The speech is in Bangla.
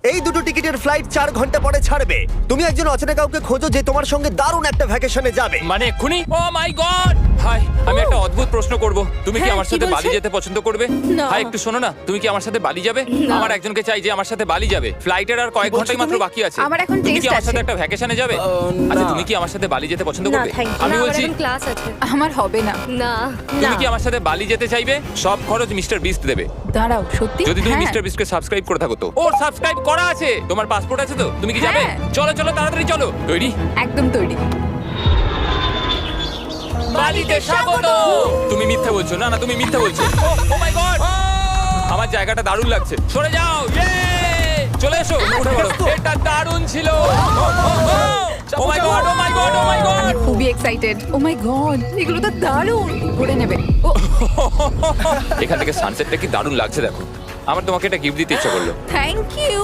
এই দুটো টিকিটের ফ্লাইট 4 ঘন্টা পরে ছাড়বে। তুমি একজন অচেনা কাউকে খোঁজো যে তোমার সঙ্গে দারুণ একটা ভ্যাকেশনে যাবে। মানে এক্ষুনি? ও মাই গড! হাই, আমি একটা অদ্ভুত প্রশ্ন করব। তুমি কি হ্যাঁ, আমার কি সাথে বলছে? বালি যেতে পছন্দ করবে? না। হাই, একটু শোনো না, তুমি কি আমার সাথে বালি যাবে? না। আমার একজনকে চাই যে আমার সাথে বালি যাবে। ফ্লাইটের আর কয়েক ঘন্টাই মাত্র বাকি আছে। আমার এখন তুমি কি test আমার সাথে আছে। একটা ভ্যাকেশনে যাবে? আচ্ছা, তুমি কি আমার সাথে বালি যেতে পছন্দ না, করবে? Thank you. আমি বলছি, ক্লাস আছে। আমার হবে না। না, তুমি কি আমার সাথে বালি যেতে চাইবে? সব খরচ মিস্টার বিস্ট দেবে। দাঁড়াও, সত্যি? যদি তুমি হ্যাঁ। মিস্টার বিস্টকে সাবস্ক্রাইব করে থাকো তো। ও সাবস্ক্রাইব করা আছে। তোমার পাসপোর্ট আছে তো? তুমি কি যাবে? হ্যাঁ। চলো চলো, তাড়াতাড়ি চলো। তৈরি? একদম তৈরি। বালিতে স্বাগত। তুমি মিথ্যা বলছো। না না, তুমি মিথ্যা বলছো। ও মাই গড! আমার জায়গাটা দারুণ লাগছে। সরে যাও। চলে এসো, উঠে পড়ো। এটা দারুণ ছিল। ও মাই গড, ও মাই গড, ও মাই গড! আমি খুবই এক্সাইটেড। ও মাই গড, এগুলো তো দারুণ। ঘুরে নেবে। ও এখান থেকে সানসেটটা কি দারুণ লাগছে দেখো। আমার তোমাকে একটা গিফট দিতে ইচ্ছা করলো। Thank you.